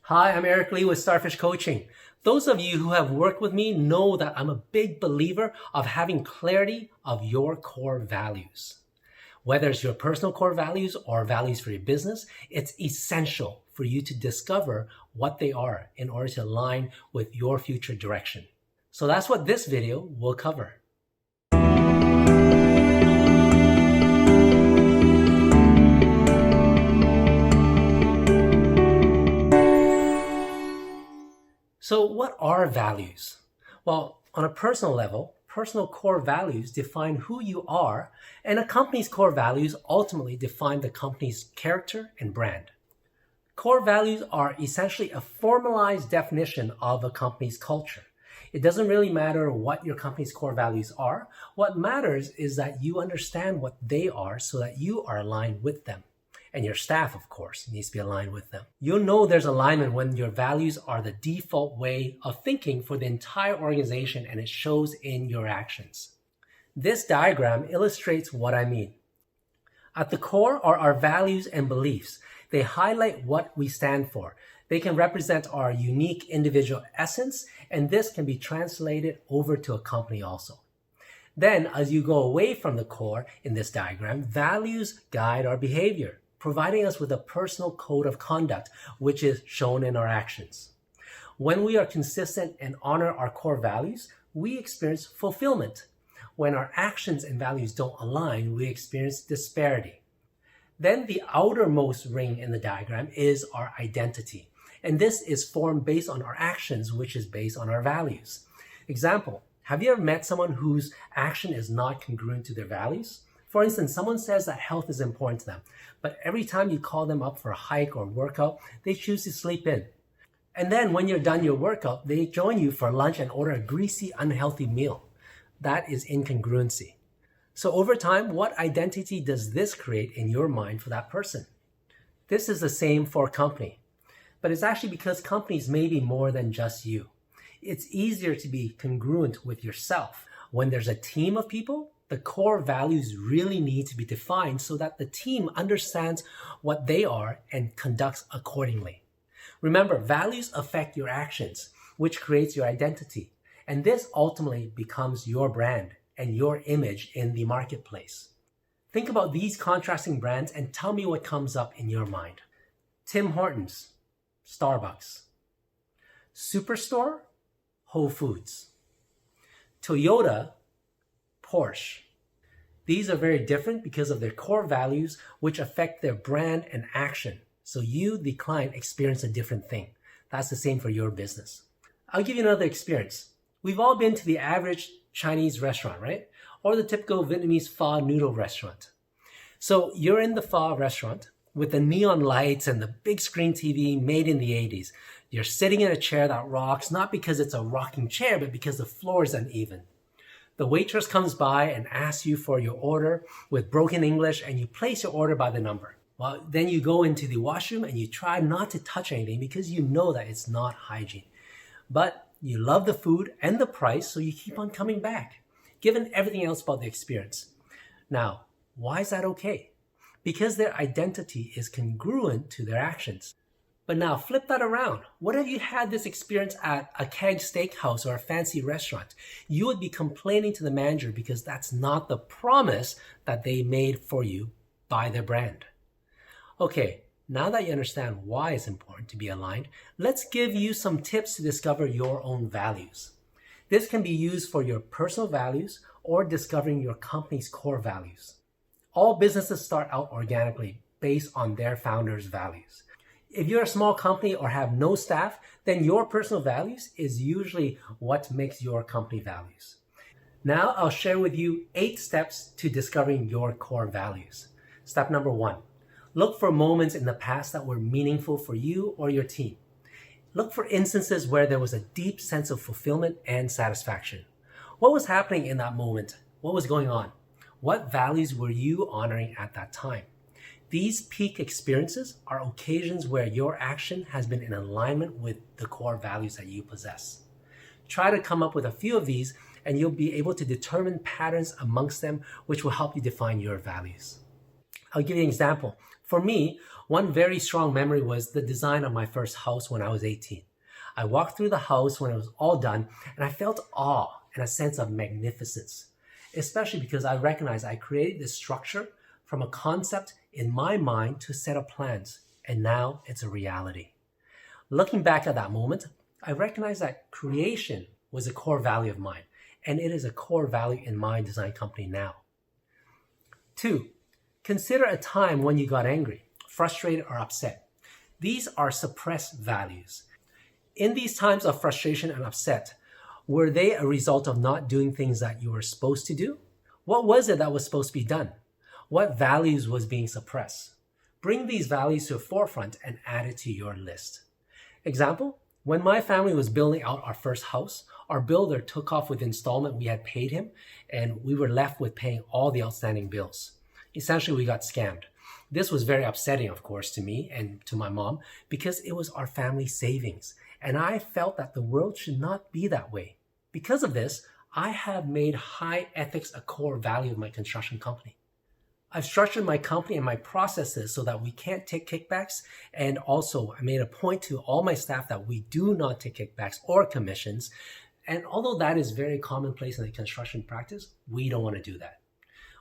Hi, I'm Eric Lee with Starfish Coaching. Those of you who have worked with me know that I'm a big believer of having clarity of your core values. Whether it's your personal core values or values for your business, it's essential for you to discover what they are in order to align with your future direction. So that's what this video will cover. So what are values? Well, on a personal level, personal core values define who you are, and a company's core values ultimately define the company's character and brand. Core values are essentially a formalized definition of a company's culture. It doesn't really matter what your company's core values are. What matters is that you understand what they are so that you are aligned with them. And your staff, of course, needs to be aligned with them. You'll know there's alignment when your values are the default way of thinking for the entire organization and it shows in your actions. This diagram illustrates what I mean. At the core are our values and beliefs. They highlight what we stand for. They can represent our unique individual essence, and this can be translated over to a company also. Then, as you go away from the core in this diagram, values guide our behavior, providing us with a personal code of conduct, which is shown in our actions. When we are consistent and honor our core values, we experience fulfillment. When our actions and values don't align, we experience disparity. Then the outermost ring in the diagram is our identity. And this is formed based on our actions, which is based on our values. Example, have you ever met someone whose action is not congruent to their values? For instance, someone says that health is important to them, but every time you call them up for a hike or workout, they choose to sleep in. And then when you're done your workout, they join you for lunch and order a greasy, unhealthy meal. That is incongruency. So over time, what identity does this create in your mind for that person? This is the same for a company, but it's actually because companies may be more than just you. It's easier to be congruent with yourself. When there's a team of people, the core values really need to be defined so that the team understands what they are and conducts accordingly. Remember, values affect your actions, which creates your identity. And this ultimately becomes your brand and your image in the marketplace. Think about these contrasting brands and tell me what comes up in your mind. Tim Hortons, Starbucks. Superstore, Whole Foods. Toyota, Porsche. These are very different because of their core values, which affect their brand and action. So you, the client, experience a different thing. That's the same for your business. I'll give you another experience. We've all been to the average Chinese restaurant, right? Or the typical Vietnamese pho noodle restaurant. So you're in the pho restaurant with the neon lights and the big screen TV made in the 80s. You're sitting in a chair that rocks, not because it's a rocking chair, but because the floor is uneven. The waitress comes by and asks you for your order with broken English, and you place your order by the number. Well, then you go into the washroom and you try not to touch anything because you know that it's not hygiene. But you love the food and the price, so you keep on coming back, given everything else about the experience. Now, why is that okay? Because their identity is congruent to their actions. But now flip that around. What if you had this experience at a keg steakhouse or a fancy restaurant? You would be complaining to the manager because that's not the promise that they made for you by their brand. Okay, now that you understand why it's important to be aligned, let's give you some tips to discover your own values. This can be used for your personal values or discovering your company's core values. All businesses start out organically based on their founders' values. If you're a small company or have no staff, then your personal values is usually what makes your company values. Now I'll share with you 8 steps to discovering your core values. Step number 1, look for moments in the past that were meaningful for you or your team. Look for instances where there was a deep sense of fulfillment and satisfaction. What was happening in that moment? What was going on? What values were you honoring at that time? These peak experiences are occasions where your action has been in alignment with the core values that you possess. Try to come up with a few of these and you'll be able to determine patterns amongst them, which will help you define your values. I'll give you an example. For me, one very strong memory was the design of my first house when I was 18. I walked through the house when it was all done, and I felt awe and a sense of magnificence, especially because I recognized I created this structure from a concept in my mind to a set of plans, and now it's a reality. Looking back at that moment, I recognize that creation was a core value of mine, and it is a core value in my design company now. 2. Consider a time when you got angry, frustrated, or upset. These are suppressed values. In these times of frustration and upset, were they a result of not doing things that you were supposed to do? What was it that was supposed to be done? What values was being suppressed? Bring these values to the forefront and add it to your list. Example, when my family was building out our first house, our builder took off with installment we had paid him, and we were left with paying all the outstanding bills. Essentially, we got scammed. This was very upsetting, of course, to me and to my mom because it was our family savings, and I felt that the world should not be that way. Because of this, I have made high ethics a core value of my construction company. I've structured my company and my processes so that we can't take kickbacks, and also I made a point to all my staff that we do not take kickbacks or commissions. And although that is very commonplace in the construction practice, we don't want to do that.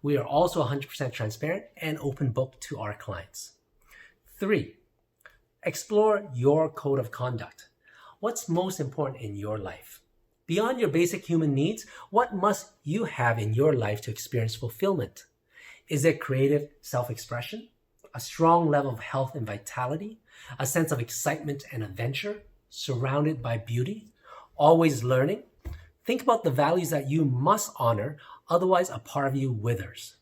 We are also 100% transparent and open book to our clients. 3. Explore your code of conduct. What's most important in your life? Beyond your basic human needs, what must you have in your life to experience fulfillment? Is it creative self-expression, a strong level of health and vitality, a sense of excitement and adventure, surrounded by beauty, always learning? Think about the values that you must honor, otherwise a part of you withers.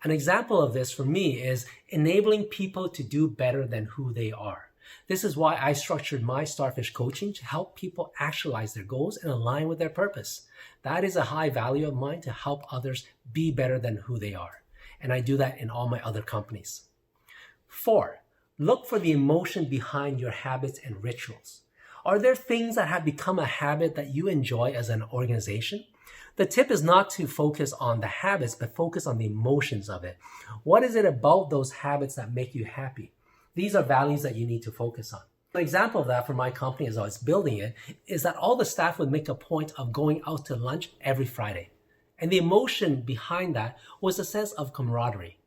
An example of this for me is enabling people to do better than who they are. This is why I structured my Starfish coaching to help people actualize their goals and align with their purpose. That is a high value of mine, to help others be better than who they are. And I do that in all my other companies. 4, look for the emotion behind your habits and rituals. Are there things that have become a habit that you enjoy as an organization? The tip is not to focus on the habits, but focus on the emotions of it. What is it about those habits that make you happy? These are values that you need to focus on. An example of that for my company as I was building it is that all the staff would make a point of going out to lunch every Friday. And the emotion behind that was a sense of camaraderie,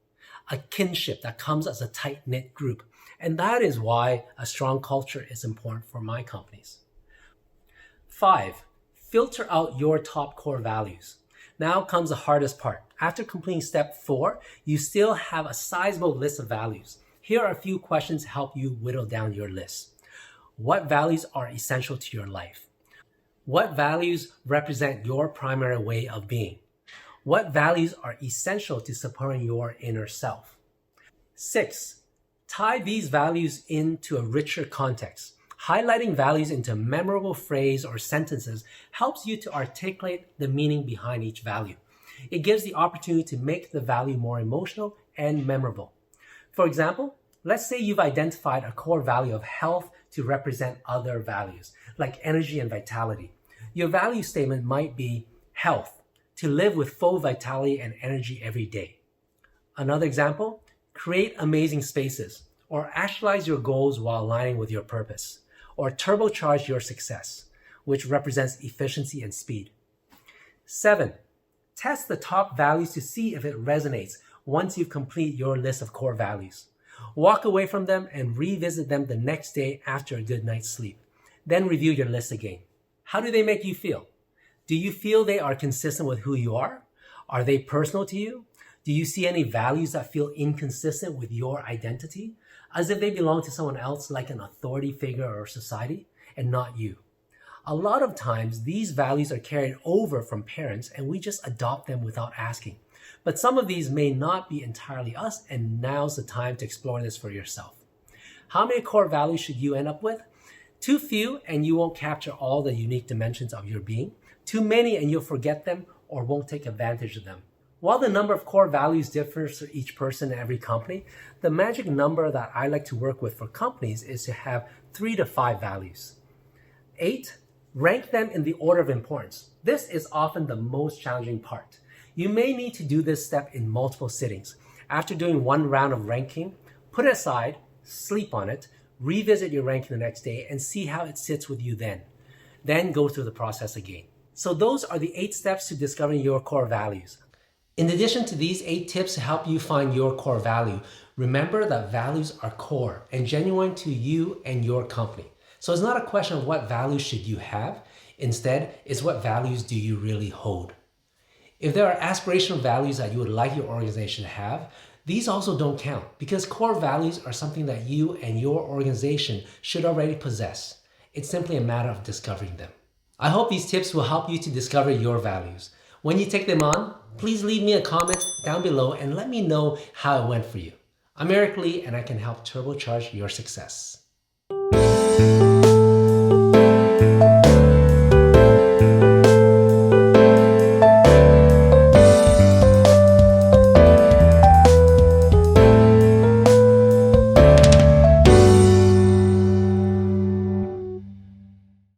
a kinship that comes as a tight-knit group. And that is why a strong culture is important for my companies. 5, filter out your top core values. Now comes the hardest part. After completing step 4, you still have a sizable list of values. Here are a few questions to help you whittle down your list. What values are essential to your life? What values represent your primary way of being? What values are essential to supporting your inner self? 6, tie these values into a richer context. Highlighting values into a memorable phrase or sentences helps you to articulate the meaning behind each value. It gives the opportunity to make the value more emotional and memorable. For example, let's say you've identified a core value of health to represent other values, like energy and vitality. Your value statement might be health, to live with full vitality and energy every day. Another example, create amazing spaces, or actualize your goals while aligning with your purpose, or turbocharge your success, which represents efficiency and speed. 7, test the top values to see if it resonates once you complete your list of core values. Walk away from them and revisit them the next day after a good night's sleep. Then review your list again. How do they make you feel? Do you feel they are consistent with who you are? Are they personal to you? Do you see any values that feel inconsistent with your identity, as if they belong to someone else, like an authority figure or society, and not you? A lot of times, these values are carried over from parents and we just adopt them without asking. But some of these may not be entirely us, and now's the time to explore this for yourself. How many core values should you end up with? Too few and you won't capture all the unique dimensions of your being. Too many and you'll forget them or won't take advantage of them. While the number of core values differs for each person and every company, the magic number that I like to work with for companies is to have 3 to 5 values. 8, rank them in the order of importance. This is often the most challenging part. You may need to do this step in multiple sittings. After doing one round of ranking, Put it aside, sleep on it, revisit your ranking the next day, and see how it sits with you then. Then go through the process again. So those are the 8 steps to discovering your core values. In addition to these 8 tips to help you find your core value, remember that values are core and genuine to you and your company. So it's not a question of what values should you have. Instead, it's what values do you really hold. If there are aspirational values that you would like your organization to have, these also don't count because core values are something that you and your organization should already possess. It's simply a matter of discovering them. I hope these tips will help you to discover your values. When you take them on, please leave me a comment down below and let me know how it went for you. I'm Eric Lee and I can help turbocharge your success.